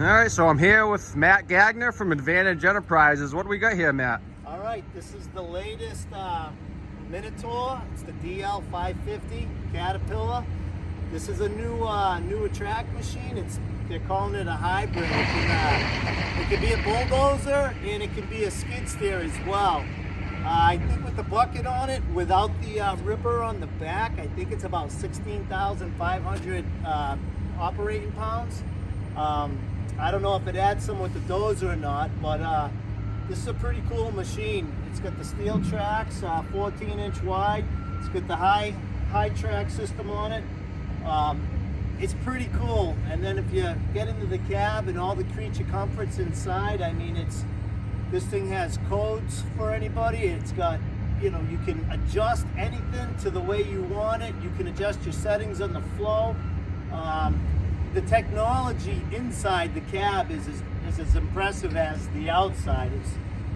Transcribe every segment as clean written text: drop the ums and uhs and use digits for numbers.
All right, so I'm here with Matt Gagner from Advantage Enterprises. What do we got here, Matt? All right, this is the latest Minotaur. It's the DL550 Caterpillar. This is a new track machine. They're calling it a hybrid. It can be a bulldozer and it can be a skid steer as well. I think with the bucket on it, without the ripper on the back, I think it's about 16,500 operating pounds. I don't know if it adds some with the dozer or not, but this is a pretty cool machine. It's got the steel tracks, 14-inch wide. It's got the high track system on it. It's pretty cool. And then if you get into the cab and all the creature comforts inside, I mean, this thing has codes for anybody. It's got, you can adjust anything to the way you want it. You can adjust your settings on the flow. The technology inside the cab is as impressive as the outside.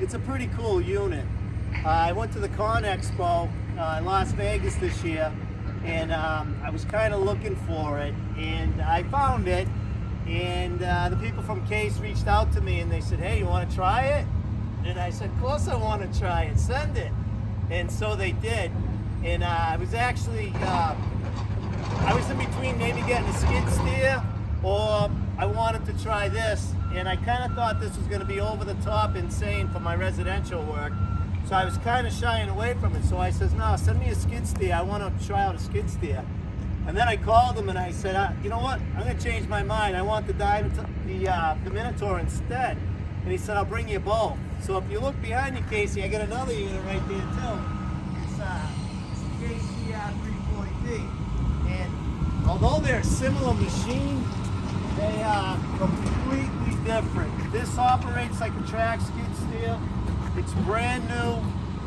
It's a pretty cool unit. I went to the Con Expo in Las Vegas this year, and I was kind of looking for it, and I found it. And the people from Case reached out to me and they said, "Hey, you want to try it?" And I said, "Of course I want to try it. Send it." And so they did. And I was actually I was in between maybe getting a skid steer or I wanted to try this, and I kind of thought this was going to be over the top insane for my residential work, so I was kind of shying away from it. So I says, "No, send me a skid steer. I want to try out a skid steer." And then I called him and I said, "You know what? I'm going to change my mind. I want the Minotaur instead." And he said, "I'll bring you both." So if you look behind you, Casey, I got another unit right there too. It's the Case Minotaur DL550. And although they're a similar machine, they are completely different. This operates like a track skid steer. It's brand new.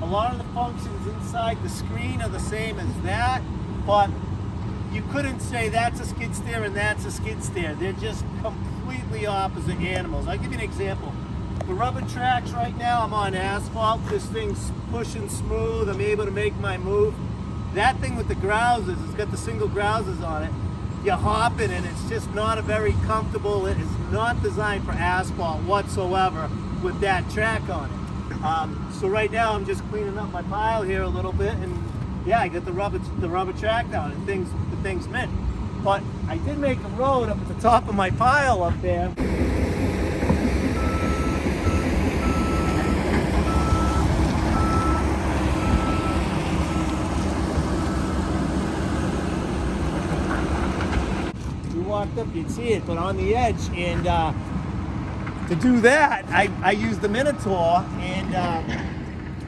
A lot of the functions inside the screen are the same as that, but you couldn't say that's a skid steer and that's a skid steer. They're just completely opposite animals. I'll give you an example. The rubber tracks right now, I'm on asphalt. This thing's pushing smooth. I'm able to make my move. That thing with the grouses, it's got the single grouses on it. You're hopping and it's just not a very comfortable, it is not designed for asphalt whatsoever with that track on it. So right now I'm just cleaning up my pile here a little bit, and yeah, I got the rubber track down and the thing's mint. But I did make a road up at the top of my pile up there. Walked up, you'd see it, but on the edge. And to do that, I used the Minotaur, and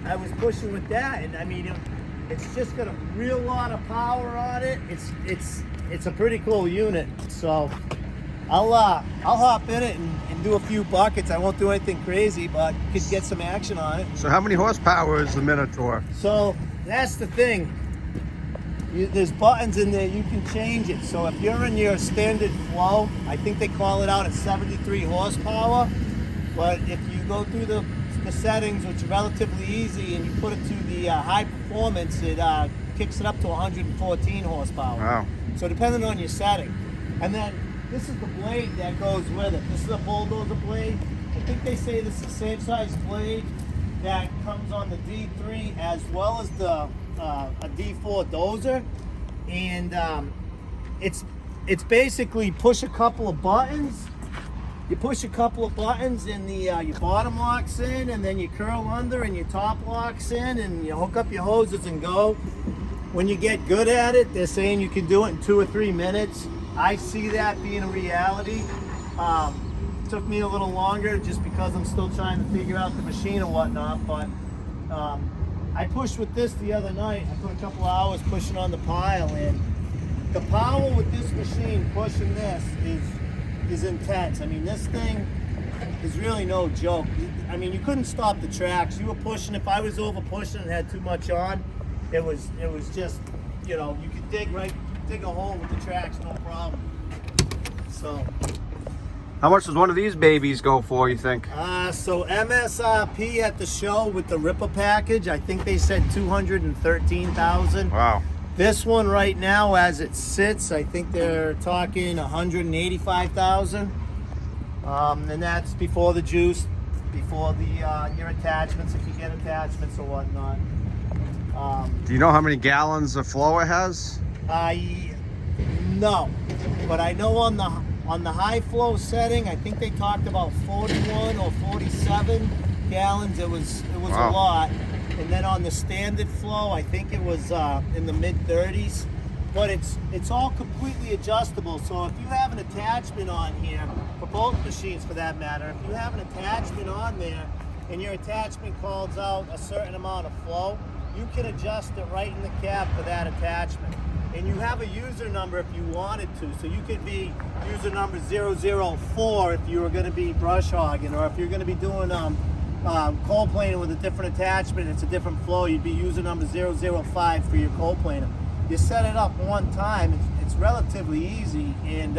I was pushing with that, and I mean, it's just got a real lot of power on it. It's a pretty cool unit. So I'll hop in it and do a few buckets. I won't do anything crazy, but could get some action on it. So how many horsepower is the Minotaur? So that's the thing. There's buttons in there, you can change it. So if you're in your standard flow, I think they call it out at 73 horsepower. But if you go through the settings, which are relatively easy, and you put it to the high performance, it kicks it up to 114 horsepower. Wow. So depending on your setting. And then this is the blade that goes with it. This is a bulldozer blade. I think they say this is the same size blade that comes on the D3 as well as a D4 dozer, and it's basically push a couple of buttons. You push a couple of buttons and your bottom locks in, and then you curl under and your top locks in, and you hook up your hoses and go. When you get good at it, they're saying you can do it in 2 or 3 minutes. I see that being a reality. Took me a little longer just because I'm still trying to figure out the machine and whatnot, but I pushed with this the other night. I put a couple of hours pushing on the pile, and the power with this machine pushing this is intense. I mean, this thing is really no joke. I mean, you couldn't stop the tracks. You were pushing. If I was over pushing and had too much on, it was just, you could dig a hole with the tracks, no problem. So How much does one of these babies go for, you think? So MSRP at the show with the Ripper package, I think they said $213,000. Wow. This one right now, as it sits, I think they're talking $185,000. And that's before the juice, before the your attachments, if you get attachments or whatnot. Do you know how many gallons of flow it has? No, but I know on the high flow setting, I think they talked about 41 or 47 gallons. It was Wow. a lot. And then on the standard flow, I think it was in the mid 30s. But it's all completely adjustable. So if you have an attachment on here, for both machines for that matter, if you have an attachment on there and your attachment calls out a certain amount of flow, you can adjust it right in the cab for that attachment. And you have a user number if you wanted to. So you could be user number 004 if you were going to be brush hogging, or if you're going to be doing cold planing with a different attachment, it's a different flow, you'd be user number 005 for your cold planer. You set it up one time, it's relatively easy, and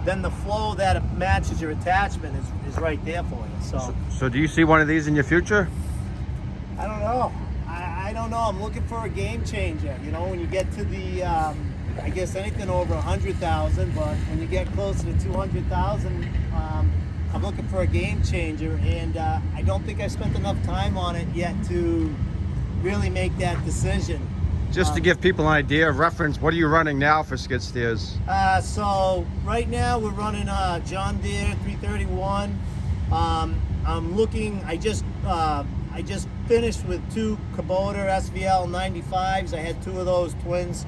then the flow that matches your attachment is right there for you. So do you see one of these in your future? I don't know. I don't know. I'm looking for a game changer. You know, when you get to the, I guess anything over 100,000, but when you get closer to 200,000, I'm looking for a game changer, and I don't think I spent enough time on it yet to really make that decision. Just to give people an idea of reference, what are you running now for skid steers? So right now we're running a John Deere 331. I'm looking. I just finished with 2 Kubota SVL 95s. I had 2 of those twins.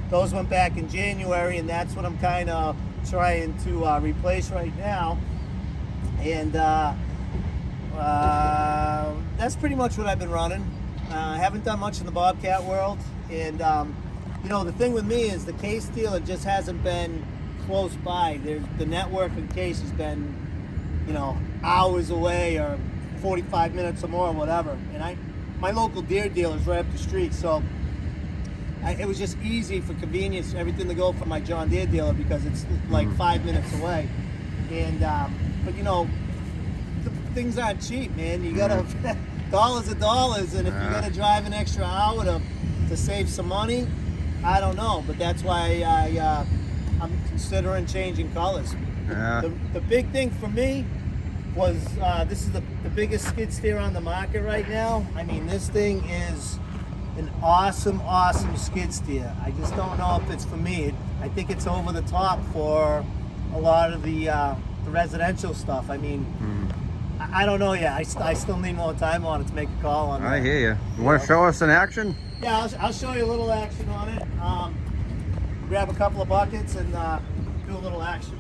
Those went back in January, and that's what I'm kind of trying to replace right now. And that's pretty much what I've been running. I haven't done much in the Bobcat world, and you know, the thing with me is the Case dealer just hasn't been close by. The network in Case has been, you know, hours away or 45 minutes or more or whatever. And my local Deere dealer is right up the street, so it was just easy for convenience, everything to go from my John Deere dealer because it's like 5 minutes away. And but you know, things aren't cheap, man. You gotta dollars are dollars, and if you're gonna drive an extra hour to save some money, I don't know. But that's why I'm considering changing colors. Yeah. The big thing for me was this is the biggest skid steer on the market right now. I mean, this thing is an awesome skid steer. I just don't know if it's for me. I think it's over the top for a lot of the residential stuff. I mean, I don't know yet. I still need more time on it to make a call on that. I hear you. You want to show us in action? Yeah, I'll show you a little action on it. Grab a couple of buckets and do a little action.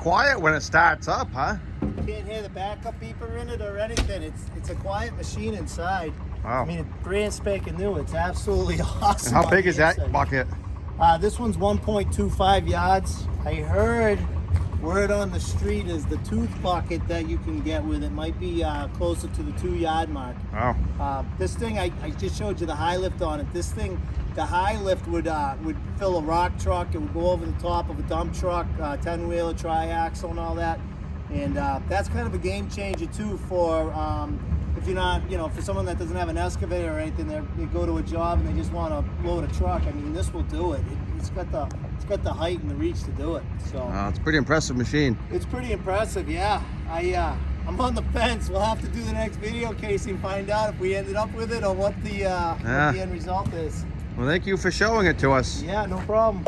quiet when it starts up, huh? Can't hear the backup beeper in it or anything. It's a quiet machine inside. Wow. I mean, it's brand spanking new. It's absolutely awesome. And how on big the is that inside. bucket? This one's 1.25 yards. I heard word on the street is the tooth bucket that you can get with it might be closer to the 2-yard mark. Oh. This thing, I just showed you the high lift on it. This thing, the high lift would fill a rock truck. It would go over the top of a dump truck, 10-wheeler, tri-axle and all that. And that's kind of a game changer too for if you're not, for someone that doesn't have an excavator or anything, they go to a job and they just want to load a truck. I mean, this will do it. It's got the height and the reach to do it. So It's a pretty impressive machine. it's pretty impressive, yeah. I'm on the fence. We'll have to do the next video, Casey, and find out if we ended up with it or what the end result is. Well, thank you for showing it to us. Yeah, no problem.